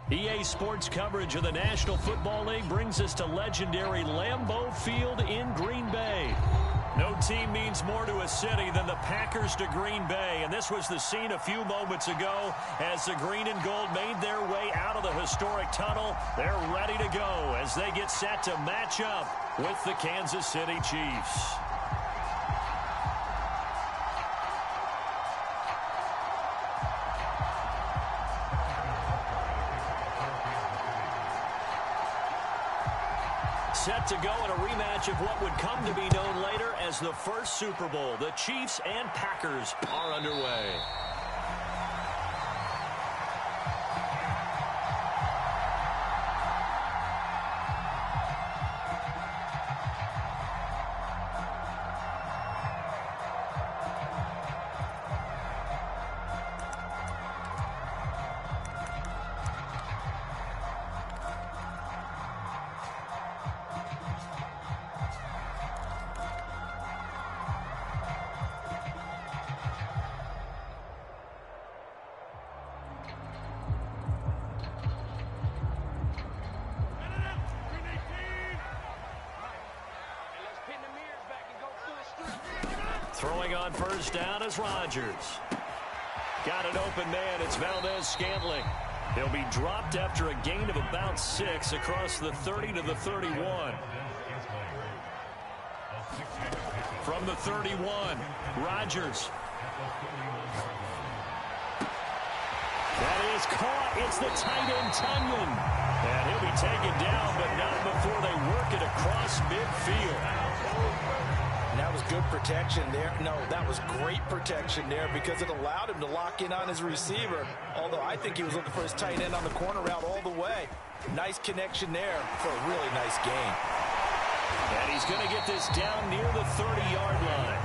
EA Sports coverage of the National Football League brings us to legendary Lambeau Field in Green Bay. No team means more to a city than the Packers to Green Bay, and this was the scene a few moments ago as the green and gold made their way out of the historic tunnel. They're ready to go as they get set to match up with the Kansas City Chiefs. Set to go in a rematch of what would come to be known later as the first Super Bowl. The Chiefs and Packers are underway. Throwing on first down is Rodgers. Got an open man. It's Valdez-Scantling. He'll be dropped after a gain of about 6 across the 30 to the 31. From the 31, Rodgers. That is caught. It's the tight end, Tunyon. And he'll be taken down, but not before they work it across midfield. That was good protection there. No, that was great protection there because it allowed him to lock in on his receiver. Although I think he was looking for his tight end on the corner route all the way. Nice connection there for a really nice gain. And he's going to get this down near the 30-yard line.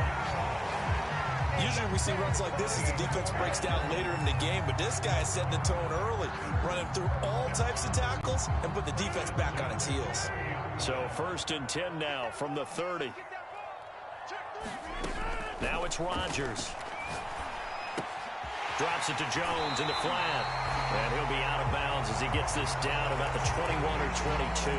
Usually we see runs like this as the defense breaks down later in the game, but this guy is setting the tone early, running through all types of tackles and put the defense back on its heels. So 1st and 10 now from the 30. Now it's Rodgers. Drops it to Jones into flat. And he'll be out of bounds as he gets this down about the 21 or 22.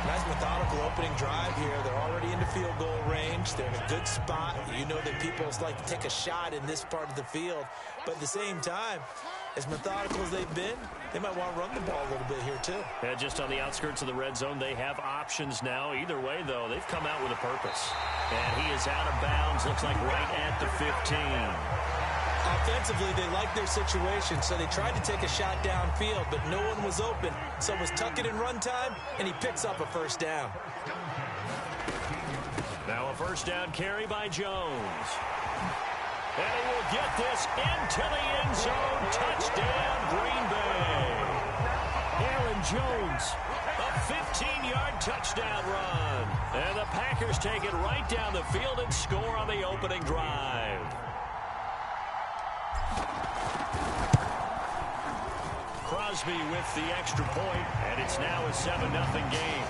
Nice methodical opening drive here. They're already into field goal range. They're in a good spot. You know that people like to take a shot in this part of the field. But at the same time, as methodical as they've been, they might want to run the ball a little bit here too. Yeah, just on the outskirts of the red zone, they have options now. Either way, though, they've come out with a purpose. And he is out of bounds, looks like right at the 15. Offensively, they like their situation, so they tried to take a shot downfield, but no one was open. So it was tuck it in run time, and he picks up a first down. Now a first down carry by Jones. And he will get this into the end zone. Touchdown, Green Bay. Aaron Jones, a 15-yard touchdown run. And the Packers take it right down the field and score on the opening drive. Crosby with the extra point, and it's now a 7-0 game.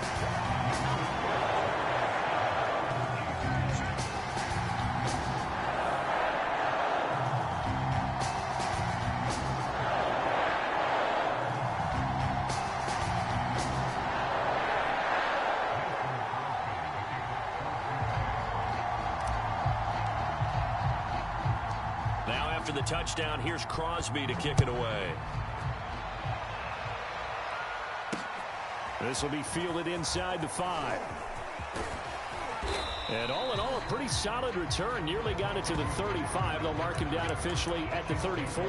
Now after the touchdown, here's Crosby to kick it away. This will be fielded inside the 5. And all in all, a pretty solid return. Nearly got it to the 35. They'll mark him down officially at the 34.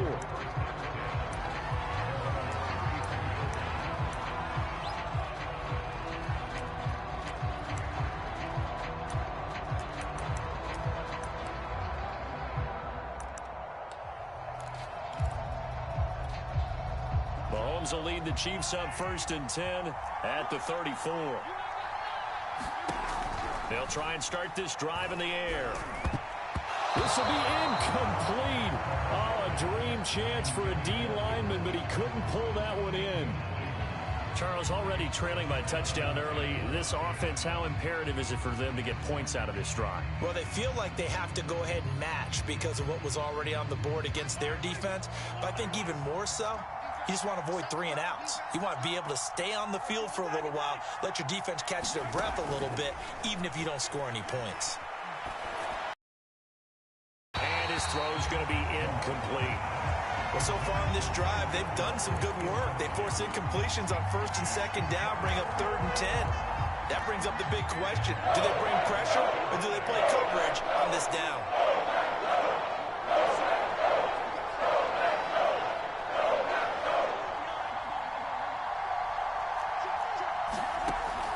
Mahomes will lead the Chiefs up 1st and 10 at the 34. They'll try and start this drive in the air. This will be incomplete. Oh, a dream chance for a D lineman, but he couldn't pull that one in. Charles, already trailing by touchdown early. This offense, how imperative is it for them to get points out of this drive? Well, they feel like they have to go ahead and match because of what was already on the board against their defense. But I think even more so, You just want to avoid 3 and outs. You want to be able to stay on the field for a little while, let your defense catch their breath a little bit, even if you don't score any points. And his throw's going to be incomplete. Well, so far in this drive, they've done some good work. They force incompletions on 1st and 2nd down, bring up 3rd and 10. That brings up the big question. Do they bring pressure or do they play coverage on this down?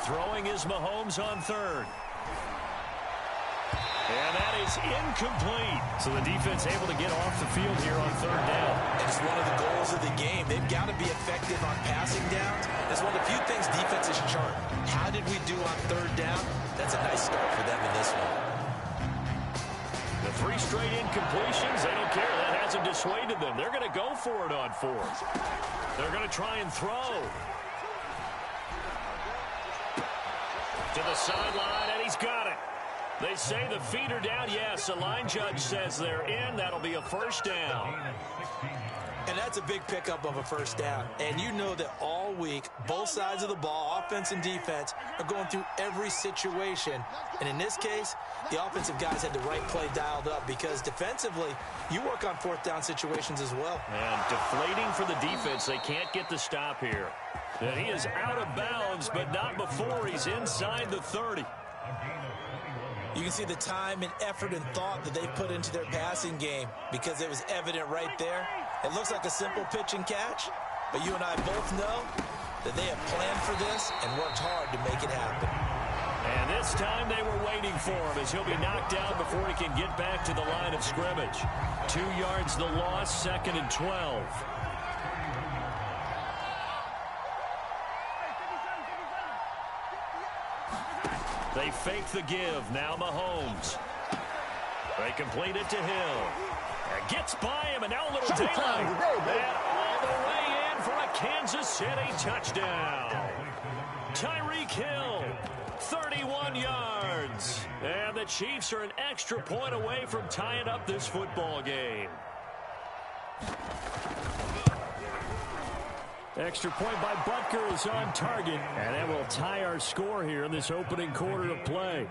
Throwing is Mahomes on 3rd. And that is incomplete. So the defense able to get off the field here on 3rd down. And it's one of the goals of the game. They've got to be effective on passing downs. It's one of the few things defenses chart. How did we do on 3rd down? That's a nice start for them in this one. The 3 straight incompletions, they don't care. That hasn't dissuaded them. They're going to go for it on 4th. They're going to try and throw. To the sideline, and he's got it. They say the feet are down. Yes, the line judge says they're in. That'll be a 1st down. And that's a big pickup of a 1st down. And you know that all week, both sides of the ball, offense and defense, are going through every situation. And in this case, the offensive guys had the right play dialed up because defensively, you work on 4th down situations as well. And deflating for the defense. They can't get the stop here. And he is out of bounds, but not before he's inside the 30. You can see the time and effort and thought that they put into their passing game because it was evident right there. It looks like a simple pitch and catch, but you and I both know that they have planned for this and worked hard to make it happen. And this time they were waiting for him as he'll be knocked down before he can get back to the line of scrimmage. 2 yards the loss, 2nd and 12. They fake the give. Now Mahomes. They complete it to Hill. And gets by him, and now a little daylight. And all the way in for a Kansas City touchdown. Tyreek Hill, 31 yards. And the Chiefs are an extra point away from tying up this football game. Extra point by Butker is on target. And that will tie our score here in this opening quarter of play.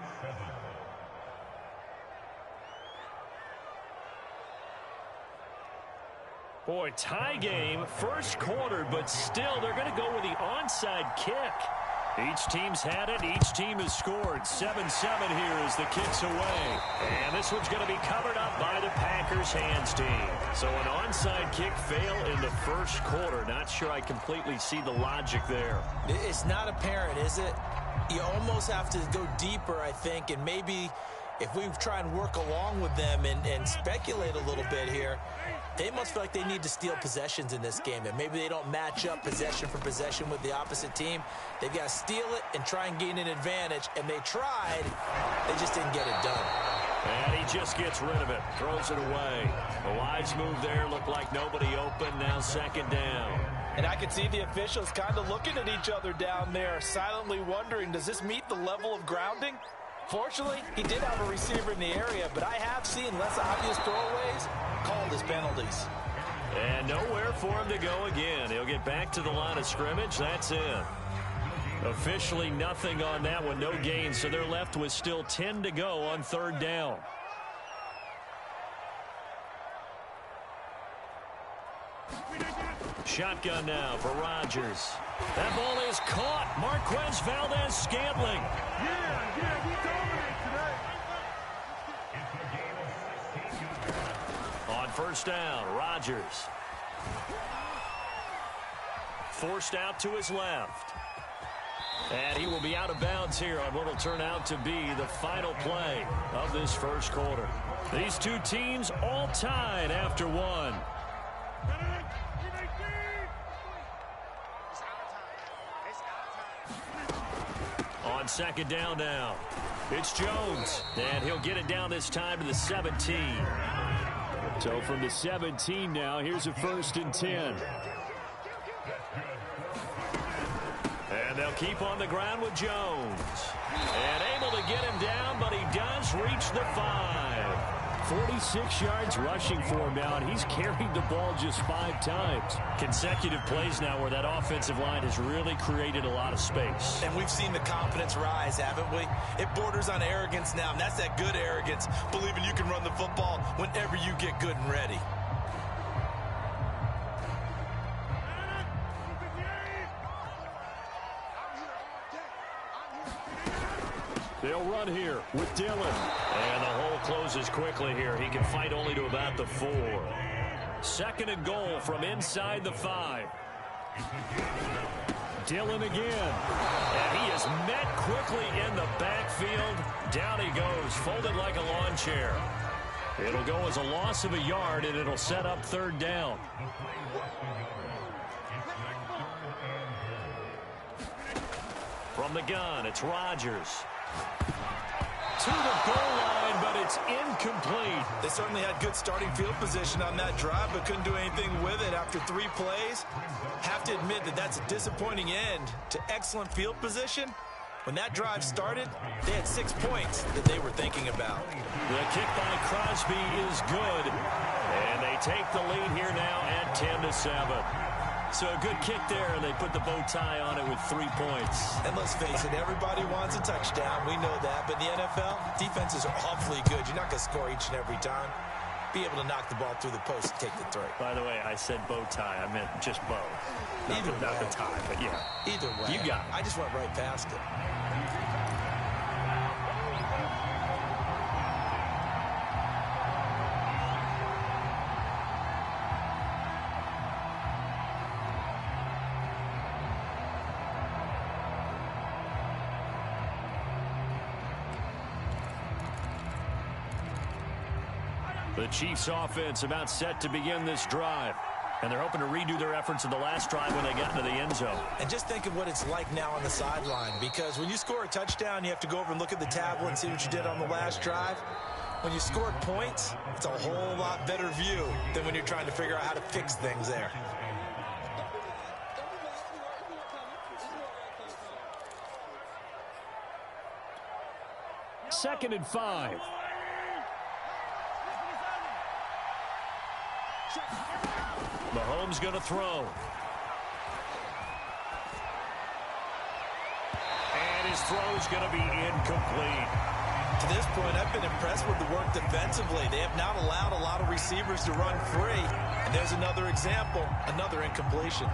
Boy, tie game, 1st quarter, but still they're going to go with the onside kick. Each team's had it. Each team has scored. 7-7 here as the kick's away. And this one's going to be covered up by the Packers hands team. So an onside kick fail in the 1st quarter. Not sure I completely see the logic there. It's not apparent, is it? You almost have to go deeper, I think, and maybe if we try and work along with them and speculate a little bit here, they must feel like they need to steal possessions in this game, and maybe they don't match up possession for possession with the opposite team. They've got to steal it and try and gain an advantage, and they tried. They just didn't get it done. And he just gets rid of it, throws it away. The wise move there, looked like nobody open, now 2nd down. And I could see the officials kind of looking at each other down there, silently wondering, does this meet the level of grounding? Fortunately, he did have a receiver in the area, but I have seen less obvious throwaways called as penalties. And nowhere for him to go again. He'll get back to the line of scrimmage. That's it. Officially nothing on that one, no gain, so they're left with still 10 to go on 3rd down. Shotgun now for Rodgers. That ball is caught. Marquez Valdez-Scantling. We dominate today. On 1st down, Rodgers. Forced out to his left. And he will be out of bounds here on what will turn out to be the final play of this 1st quarter. These two teams all tied after 1. On 2nd down now, it's Jones, and he'll get it down this time to the 17. So from the 17 now, here's a 1st and 10. And they'll keep on the ground with Jones. And able to get him down, but he does reach the 5. 46 yards rushing for him now, and he's carried the ball just 5 times. Consecutive plays now where that offensive line has really created a lot of space. And we've seen the confidence rise, haven't we? It borders on arrogance now, and that's that good arrogance, believing you can run the football whenever you get good and ready. They'll run here with Dillon. And the hole closes quickly here. He can fight only to about the 4. 2nd and goal from inside the 5. Dillon again. And he is met quickly in the backfield. Down he goes, folded like a lawn chair. It'll go as a loss of a yard, and it'll set up 3rd down. From the gun, it's Rodgers. To the goal line, but it's incomplete. They certainly had good starting field position on that drive, but couldn't do anything with it after 3 plays. Have to admit that that's a disappointing end to excellent field position. When that drive started, they had 6 points that they were thinking about. The kick by Crosby is good, and they take the lead here now at 10-7. So a good kick there, and they put the bow tie on it with 3 points. And let's face it, everybody wants a touchdown. We know that. But in the NFL, defenses are awfully good. You're not going to score each and every time. Be able to knock the ball through the post and take the throw. By the way, I said bow tie. I meant just bow. Not the tie, but yeah. Either way. You got it. I just went right past it. The Chiefs offense about set to begin this drive. And they're hoping to redo their efforts in the last drive when they got into the end zone. And just think of what it's like now on the sideline, because when you score a touchdown, you have to go over and look at the tablet and see what you did on the last drive. When you score points, it's a whole lot better view than when you're trying to figure out how to fix things there. Second and 5. Mahomes going to throw. And his throw is going to be incomplete. To this point, I've been impressed with the work defensively. They have not allowed a lot of receivers to run free. And there's another example, another incompletion.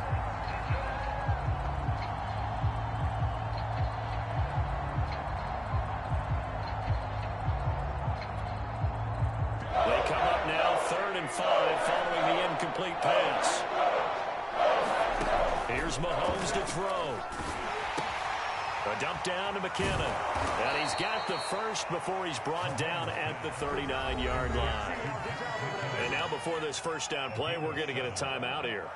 They come up now, 3rd and 5, following the incomplete pass. Here's Mahomes to throw. A dump down to McKinnon. And he's got the first before he's brought down at the 39-yard line. And now before this first down play, we're going to get a timeout here.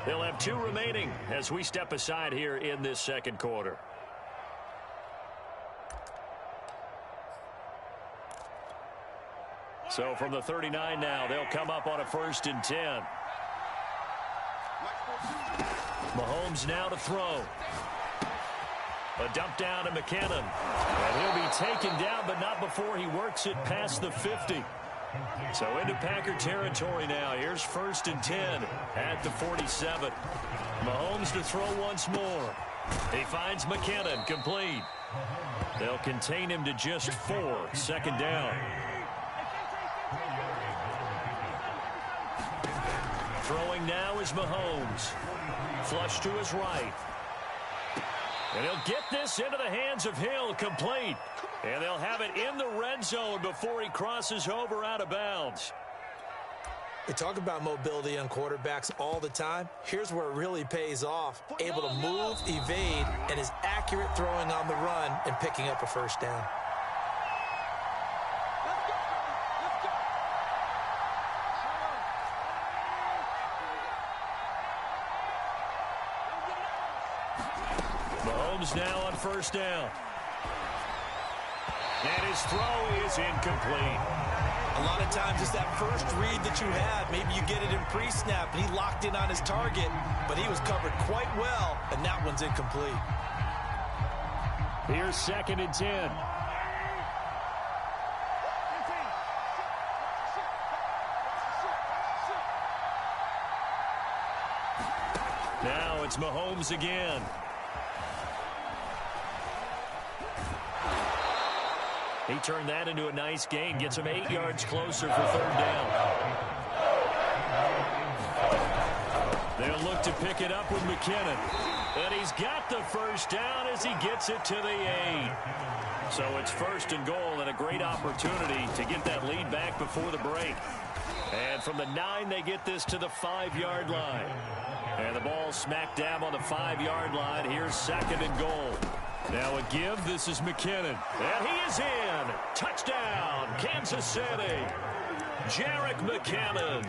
They'll have 2 remaining as we step aside here in this second quarter. So from the 39 now, they'll come up on a 1st and 10. Mahomes now to throw. A dump down to McKinnon. And he'll be taken down, but not before he works it past the 50. So into Packer territory now. Here's 1st and 10 at the 47. Mahomes to throw once more. He finds McKinnon, complete. They'll contain him to just 4. 2nd down. Throwing now is Mahomes. Flush to his right. And he'll get this into the hands of Hill, complete. And they'll have it in the red zone before he crosses over out of bounds. We talk about mobility on quarterbacks all the time. Here's where it really pays off. Able to move, evade, and is accurate throwing on the run and picking up a 1st down. Mahomes now on 1st down. And his throw is incomplete. A lot of times it's that first read that you have. Maybe you get it in pre-snap, and he locked in on his target, but he was covered quite well, and that one's incomplete. Here's 2nd and 10. Now it's Mahomes again. He turned that into a nice gain. Gets him 8 yards closer for third down. They'll look to pick it up with McKinnon. And he's got the first down as he gets it to the 8. So it's first and goal and a great opportunity to get that lead back before the break. And from the 9, they get this to the 5-yard line. And the ball smack dab on the 5-yard line. Here's second and goal. Now a give. This is McKinnon. And he is in. Touchdown, Kansas City. Jerick McKinnon.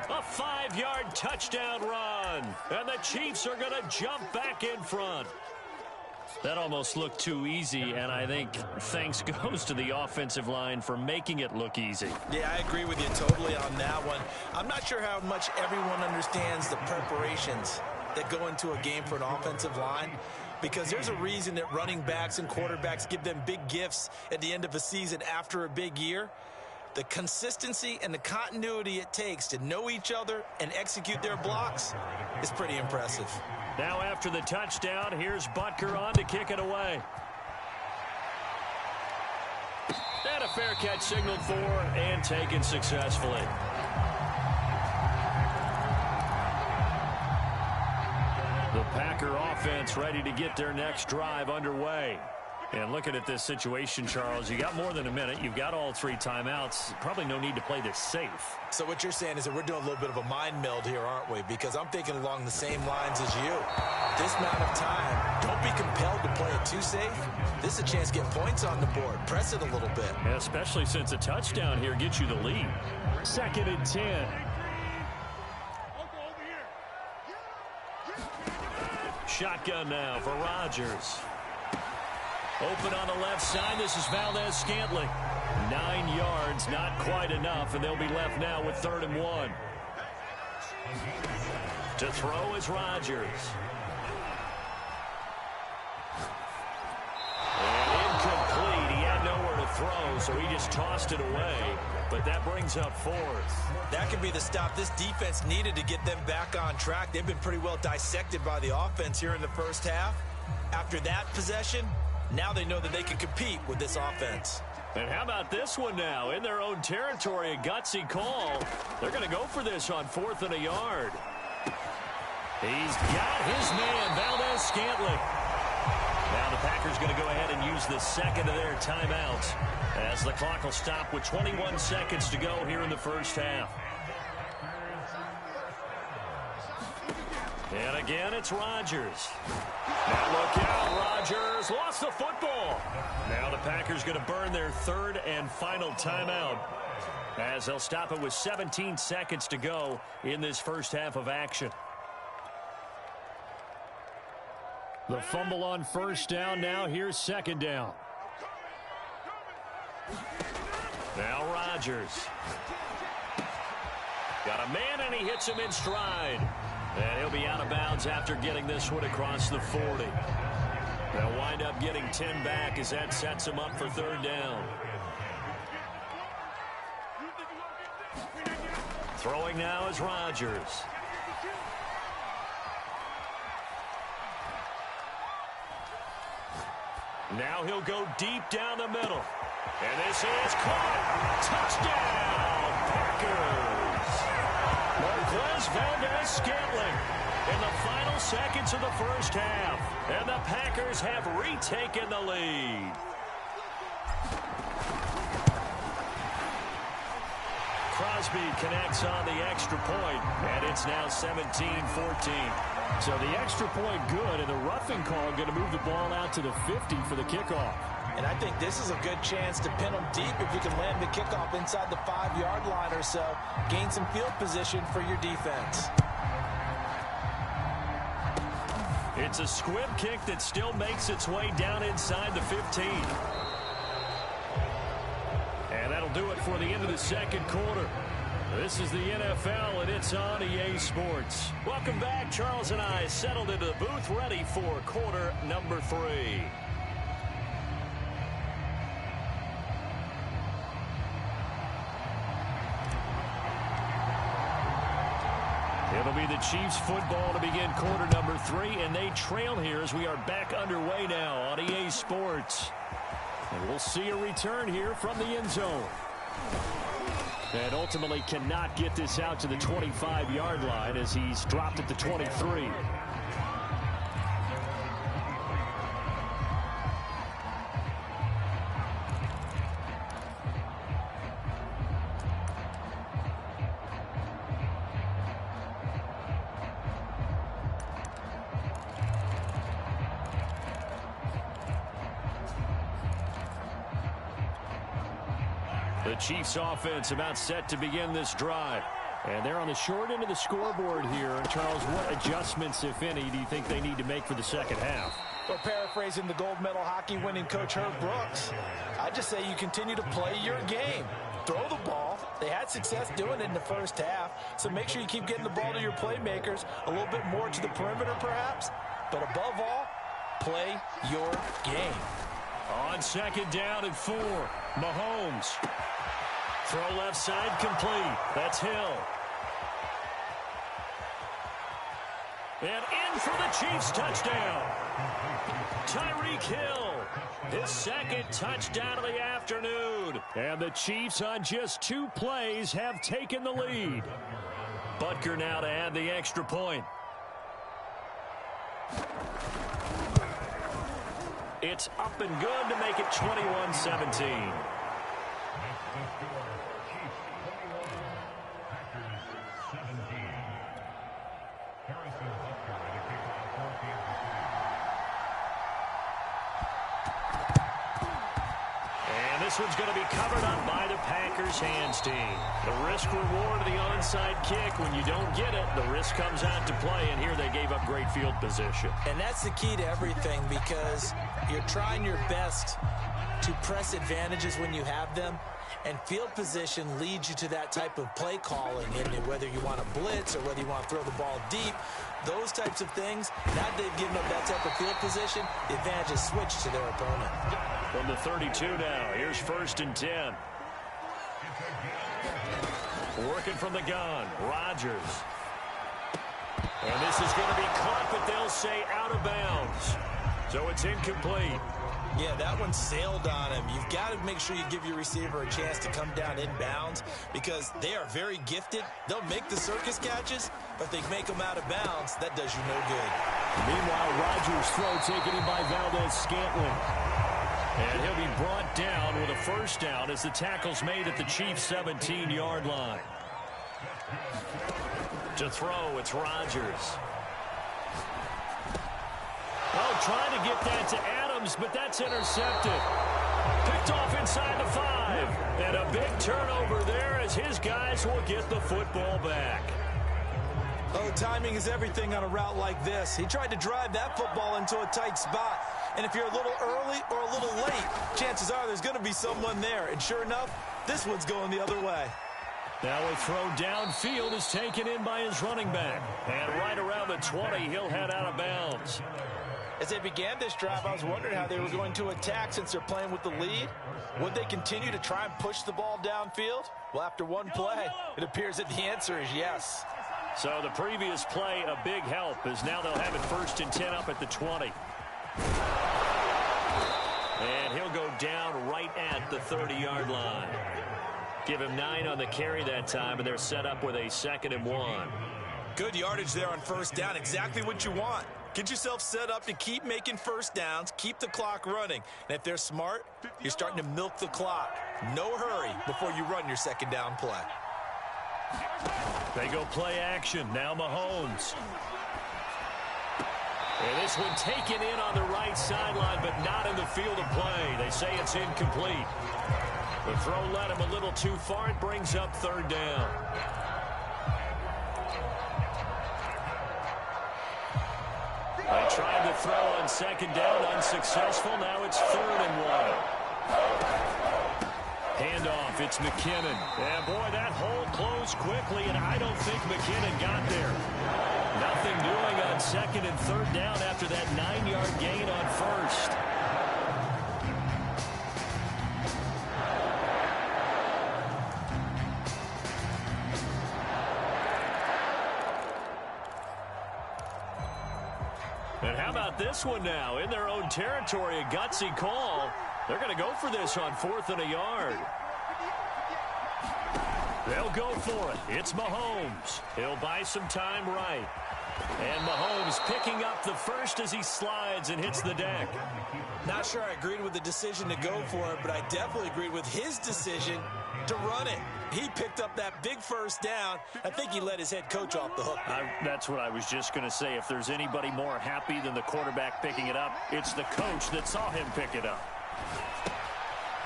A 5-yard touchdown run. And the Chiefs are going to jump back in front. That almost looked too easy, and I think thanks goes to the offensive line for making it look easy. Yeah, I agree with you totally on that one. I'm not sure how much everyone understands the preparations that go into a game for an offensive line, because there's a reason that running backs and quarterbacks give them big gifts at the end of a season after a big year. The consistency and the continuity it takes to know each other and execute their blocks is pretty impressive. Now after the touchdown, here's Butker on to kick it away. And a fair catch signaled for and taken successfully. The Packer offense ready to get their next drive underway. And looking at this situation, Charles, you got more than a minute. You've got all 3 timeouts. Probably no need to play this safe. So what you're saying is that we're doing a little bit of a mind meld here, aren't we? Because I'm thinking along the same lines as you. This amount of time, don't be compelled to play it too safe. This is a chance to get points on the board. Press it a little bit. Yeah, especially since a touchdown here gets you the lead. Second and 10. Shotgun now for Rodgers. Open on the left side. This is Valdez-Scantling. 9 yards, not quite enough, and they'll be left now with 3rd and 1. To throw is Rodgers. And incomplete. He had nowhere to throw, so he just tossed it away. But that brings up 4th. That could be the stop this defense needed to get them back on track. They've been pretty well dissected by the offense here in the first half. After that possession, now they know that they can compete with this offense. And how about this one now? In their own territory, a gutsy call. They're going to go for this on 4th and a yard. He's got his man, Valdez-Scantling. Now the Packers going to go ahead and use the second of their timeouts as the clock will stop with 21 seconds to go here in the first half. And again, it's Rodgers. Now look out, Rodgers lost the football. Now the Packers going to burn their 3rd and final timeout as they'll stop it with 17 seconds to go in this first half of action. The fumble on first down. Now here's second down. Now Rodgers. Got a man and he hits him in stride. And he'll be out of bounds after getting this one across the 40. They'll wind up getting 10 back as that sets him up for 3rd down. Throwing now is Rodgers. Now he'll go deep down the middle. And this is caught. Touchdown, Packers. Marquez Valdez-Scantling in the final seconds of the first half. And the Packers have retaken the lead. Crosby connects on the extra point, and it's now 17-14. So the extra point good, and the roughing call going to move the ball out to the 50 for the kickoff. And I think this is a good chance to pin them deep if you can land the kickoff inside the 5-yard line or so. Gain some field position for your defense. It's a squib kick that still makes its way down inside the 15. And that'll do it for the end of the second quarter. This is the NFL, and it's on EA Sports. Welcome back. Charles and I settled into the booth ready for quarter number 3. It'll be the Chiefs football to begin quarter number 3, and they trail here as we are back underway now on EA Sports. And we'll see a return here from the end zone. And ultimately cannot get this out to the 25-yard line as he's dropped at the 23. The Chiefs offense about set to begin this drive. And they're on the short end of the scoreboard here. And Charles, what adjustments, if any, do you think they need to make for the second half? Well, paraphrasing the gold medal hockey winning coach Herb Brooks, I just say you continue to play your game. Throw the ball. They had success doing it in the first half. So make sure you keep getting the ball to your playmakers, a little bit more to the perimeter perhaps. But above all, play your game. On second down and 4, Mahomes. Throw left side complete. That's Hill. And in for the Chiefs touchdown. Tyreek Hill. His second touchdown of the afternoon. And the Chiefs on just 2 plays have taken the lead. Butker now to add the extra point. It's up and good to make it 21-17. And this one's going to be covered up by the Packers hands team. The risk reward of the onside kick. When you don't get it, the risk comes out to play. And here they gave up great field position. And that's the key to everything, because you're trying your best to press advantages when you have them. And field position leads you to that type of play calling, and whether you want to blitz or whether you want to throw the ball deep, those types of things. Now that they've given up that type of field position, the advantage is switched to their opponent. From the 32 now, here's 1st and 10. Working from the gun, Rodgers. And this is going to be caught, but they'll say out of bounds. So it's incomplete. Yeah, that one sailed on him. You've got to make sure you give your receiver a chance to come down inbounds, because they are very gifted. They'll make the circus catches, but if they make them out of bounds, that does you no good. Meanwhile, Rodgers' throw taken in by Valdez-Scantling. And he'll be brought down with a first down as the tackle's made at the Chiefs' 17-yard line. To throw, it's Rodgers. Oh, trying to get that to Adams, but that's intercepted. Picked off inside the 5. And a big turnover there as his guys will get the football back. Oh, timing is everything on a route like this. He tried to drive that football into a tight spot. And if you're a little early or a little late, chances are there's going to be someone there. And sure enough, this one's going the other way. Now a throw downfield is taken in by his running back. And right around the 20, he'll head out of bounds. As they began this drive, I was wondering how they were going to attack since they're playing with the lead. Would they continue to try and push the ball downfield? Well, after one play, it appears that the answer is yes. So the previous play, a big help, as now they'll have it 1st and 10 up at the 20. And he'll go down right at the 30-yard line. Give him 9 on the carry that time, and they're set up with a 2nd and 1. Good yardage there on first down, exactly what you want. Get yourself set up to keep making first downs, keep the clock running. And if they're smart, you're starting to milk the clock. No hurry before you run your second down play. They go play action. Now Mahomes. And this one taken in on the right sideline, but not in the field of play. They say it's incomplete. The throw led him a little too far. It brings up 3rd down. They tried to throw on 2nd down, unsuccessful. Now it's 3rd and 1. Handoff, it's McKinnon. And boy, that hole closed quickly, and I don't think McKinnon got there. Nothing doing on 2nd and 3rd down after that 9-yard gain on 1st. How about this one now? In their own territory, a gutsy call. They're going to go for this on 4th and a yard. They'll go for it. It's Mahomes. He'll buy some time right. And Mahomes picking up the first as he slides and hits the deck. Not sure I agreed with the decision to go for it, but I definitely agreed with his decision to run it. He picked up that big first down. I think he let his head coach off the hook. That's what I was just going to say. If there's anybody more happy than the quarterback picking it up, it's the coach that saw him pick it up.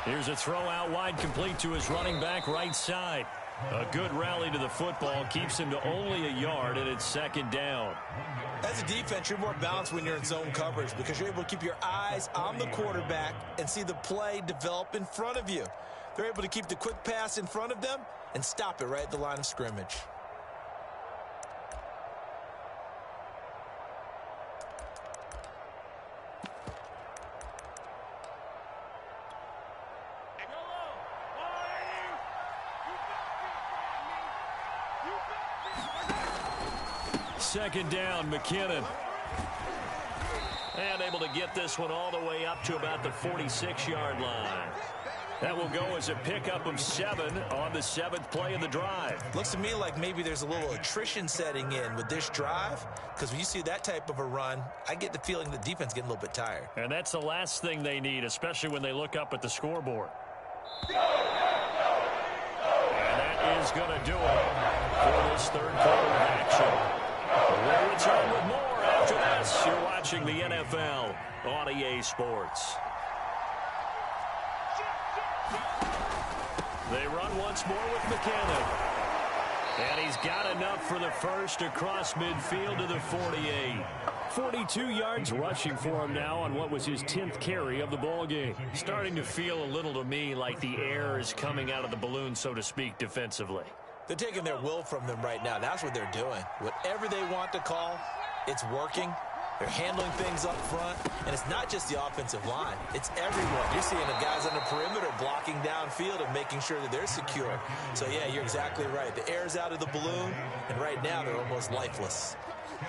Here's a throw out wide, complete to his running back right side. A good rally to the football keeps him to only a yard, and it's 2nd down. As a defense, you're more balanced when you're in zone coverage because you're able to keep your eyes on the quarterback and see the play develop in front of you. They're able to keep the quick pass in front of them and stop it right at the line of scrimmage. Second down, McKinnon. And able to get this one all the way up to about the 46-yard line. That will go as a pickup of 7 on the 7th play of the drive. Looks to me like maybe there's a little attrition setting in with this drive, because when you see that type of a run, I get the feeling the defense getting a little bit tired. And that's the last thing they need, especially when they look up at the scoreboard. And that is going to do it for this 3rd quarter of action. We'll return with more after this. You're watching the NFL on EA Sports. They run once more with McKinnon. And he's got enough for the first across midfield to the 48. 42 yards rushing for him now on what was his 10th carry of the ball game. Starting to feel a little to me like the air is coming out of the balloon, so to speak, defensively. They're taking their will from them right now. That's what they're doing. Whatever they want to call, it's working. They're handling things up front. And it's not just the offensive line. It's everyone. You're seeing the guys on the perimeter blocking downfield and making sure that they're secure. So, yeah, you're exactly right. The air's out of the balloon, and right now they're almost lifeless.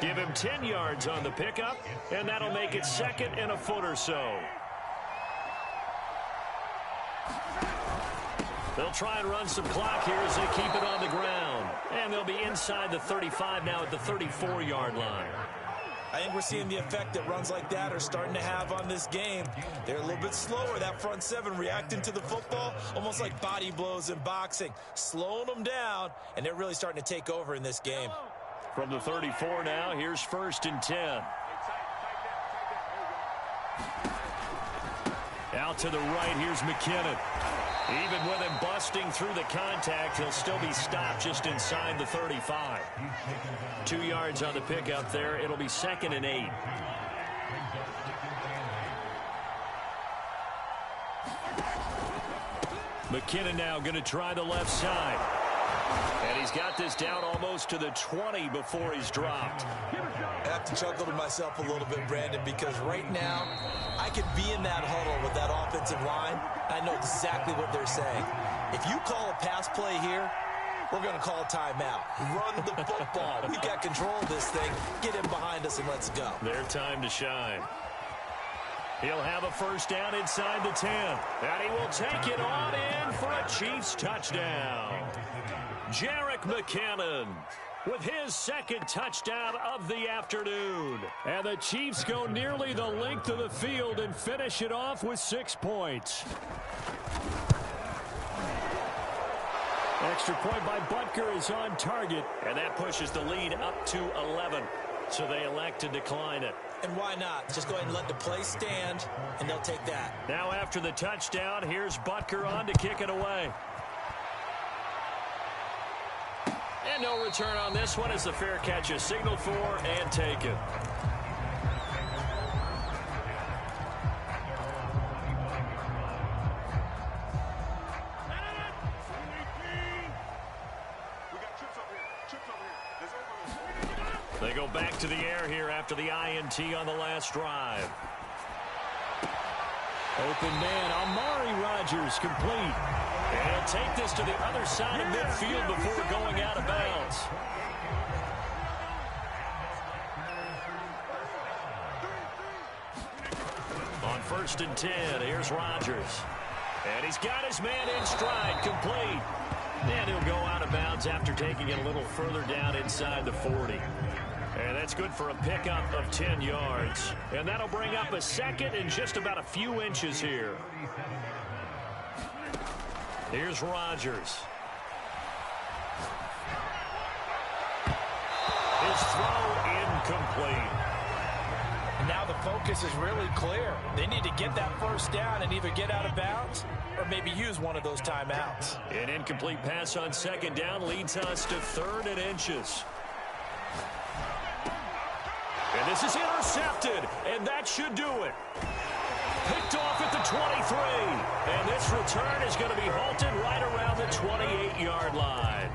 Give him 10 yards on the pickup, and that'll make it 2nd and a foot or so. They'll try and run some clock here as they keep it on the ground. And they'll be inside the 35 now at the 34-yard line. I think we're seeing the effect that runs like that are starting to have on this game. They're a little bit slower, that front 7 reacting to the football, almost like body blows in boxing, slowing them down, and they're really starting to take over in this game. From the 34 now, here's 1st and 10. Out to the right, here's McKinnon. Even with him busting through the contact, he'll still be stopped just inside the 35. 2 yards on the pickup there. It'll be 2nd and 8. McKinnon now going to try the left side. And he's got this down almost to the 20 before he's dropped. I have to chuckle to myself a little bit, Brandon, because right now I could be in that huddle with that offensive line. I know exactly what they're saying. If you call a pass play here, we're going to call a timeout. Run the football. We've got control of this thing. Get him behind us and let's go. Their time to shine. He'll have a first down inside the 10. And he will take it on in for a Chiefs touchdown. Jerick McKinnon with his 2nd touchdown of the afternoon. And the Chiefs go nearly the length of the field and finish it off with 6 points. Extra point by Butker is on target, and that pushes the lead up to 11. So they elect to decline it. And why not? Just go ahead and let the play stand, and they'll take that. Now after the touchdown, here's Butker on to kick it away. And no return on this one as the fair catch is signaled for and taken. They go back to the air here after the INT on the last drive. Open man, Amari Rodgers complete. And he'll take this to the other side of midfield before going out of bounds. first and 10. Here's Rodgers. And he's got his man in stride, complete. And he'll go out of bounds after taking it a little further down inside the 40. And that's good for a pickup of 10 yards. And that'll bring up a second and just about a few inches here. Here's Rodgers. His throw incomplete. Now the focus is really clear. They need to get that first down and either get out of bounds or maybe use one of those timeouts. An incomplete pass on second down leads us to 3rd and inches. And this is intercepted, and that should do it. Picked off at the 23. And this return is going to be halted right around the 28-yard line.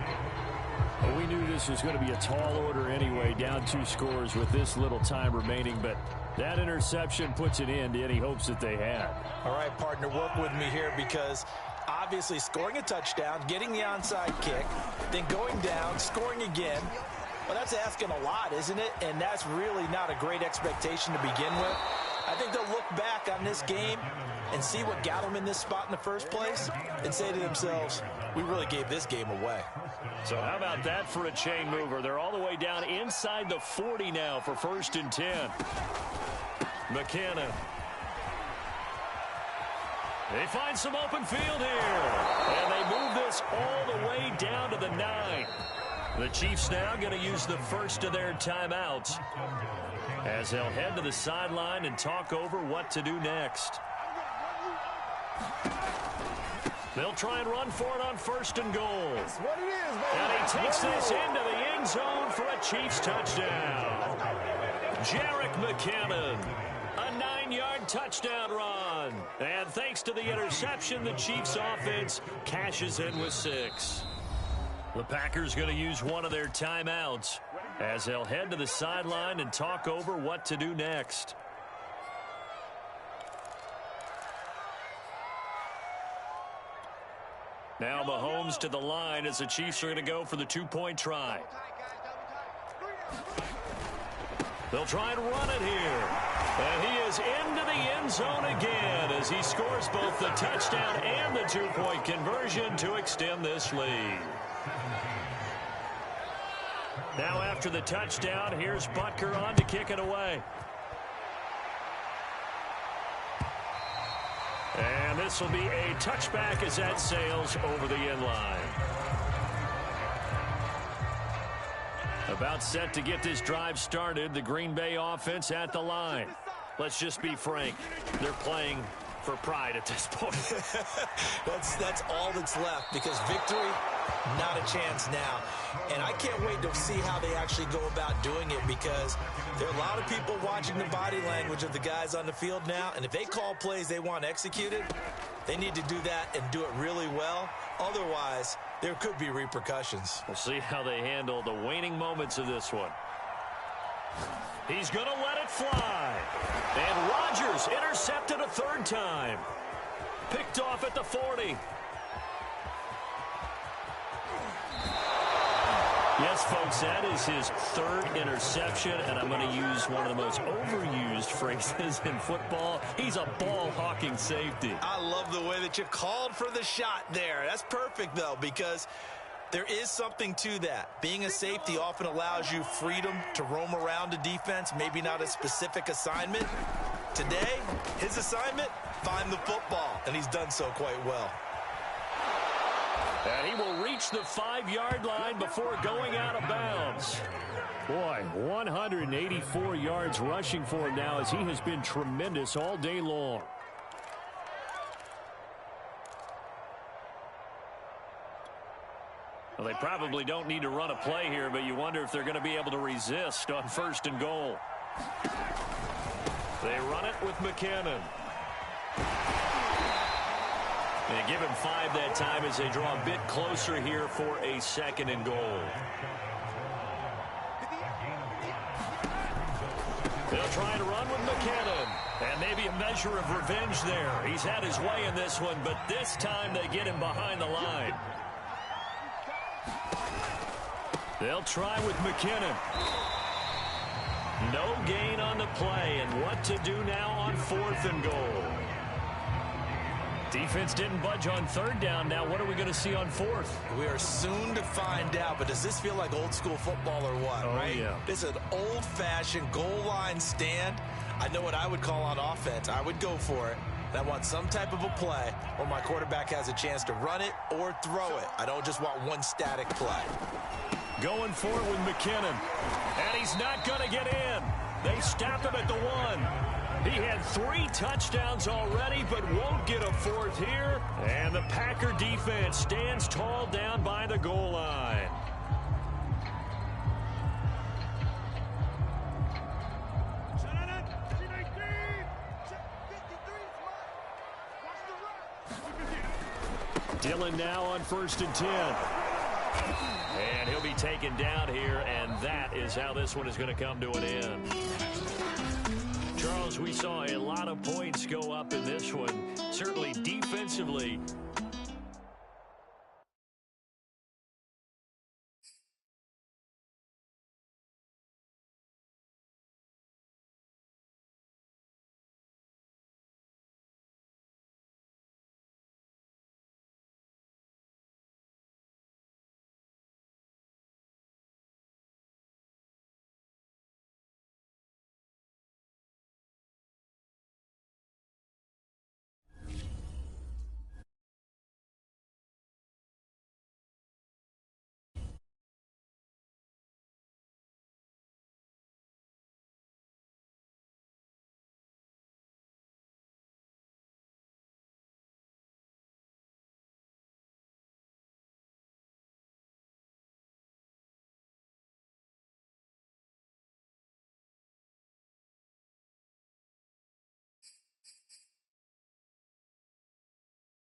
Well, we knew this was going to be a tall order anyway, down 2 scores with this little time remaining, but that interception puts an end to any hopes that they had. All right, partner, work with me here because obviously scoring a touchdown, getting the onside kick, then going down, scoring again, well, that's asking a lot, isn't it? And that's really not a great expectation to begin with. I think they'll look back on this game and see what got them in this spot in the first place and say to themselves, we really gave this game away. So how about that for a chain mover? They're all the way down inside the 40 now for 1st and 10. McKinnon. They find some open field here. And they move this all the way down to the 9. The Chiefs now going to use the first of their timeouts as they'll head to the sideline and talk over what to do next. They'll try and run for it on 1st and goal. That's what it is, man. And he takes this into the end zone for a Chiefs touchdown. Jerick McKinnon, a 9-yard touchdown run. And thanks to the interception, the Chiefs offense cashes in with 6. The Packers going to use one of their timeouts as they'll head to the sideline and talk over what to do next. Now Mahomes to the line as the Chiefs are going to go for the 2-point try. They'll try and run it here. And he is into the end zone again as he scores both the touchdown and the 2-point conversion to extend this lead. Now after the touchdown, here's Butker on to kick it away. And this will be a touchback as that sails over the end line. About set to get this drive started, the Green Bay offense at the line. Let's just be frank, they're playing for pride at this point. That's all that's left because victory, not a chance now. And I can't wait to see how they actually go about doing it because there are a lot of people watching the body language of the guys on the field now. And if they call plays they want executed, they need to do that and do it really well. Otherwise, there could be repercussions. We'll see how they handle the waning moments of this one. He's going to let it fly. And Rodgers intercepted a 3rd time. Picked off at the 40. Yes, folks, that is his 3rd interception, and I'm going to use one of the most overused phrases in football. He's a ball-hawking safety. I love the way that you called for the shot there. That's perfect, though, because there is something to that. Being a safety often allows you freedom to roam around a defense, maybe not a specific assignment. Today, his assignment, find the football, and he's done so quite well. And he will reach the 5-yard line before going out of bounds. Boy, 184 yards rushing for him now as he has been tremendous all day long. Well, they probably don't need to run a play here, but you wonder if they're going to be able to resist on 1st and goal. They run it with McKinnon. They give him 5 that time as they draw a bit closer here for a 2nd and goal. They'll try to run with McKinnon. And maybe a measure of revenge there. He's had his way in this one, but this time they get him behind the line. They'll try with McKinnon. No gain on the play, and what to do now on 4th and goal. Defense didn't budge on 3rd down. Now what are we going to see on 4th? We are soon to find out, but does this feel like old school football or what, right? Yeah. This is an old-fashioned goal line stand. I know what I would call on offense. I would go for it. And I want some type of a play where my quarterback has a chance to run it or throw it. I don't just want one static play. Going for it with McKinnon. And he's not going to get in. They stop him at the 1. He had 3 touchdowns already, but won't get a 4th here. And the Packer defense stands tall down by the goal line. Dillon now on 1st and 10. And he'll be taken down here, and that is how this one is going to come to an end. Charles, we saw a lot of points go up in this one. Certainly defensively,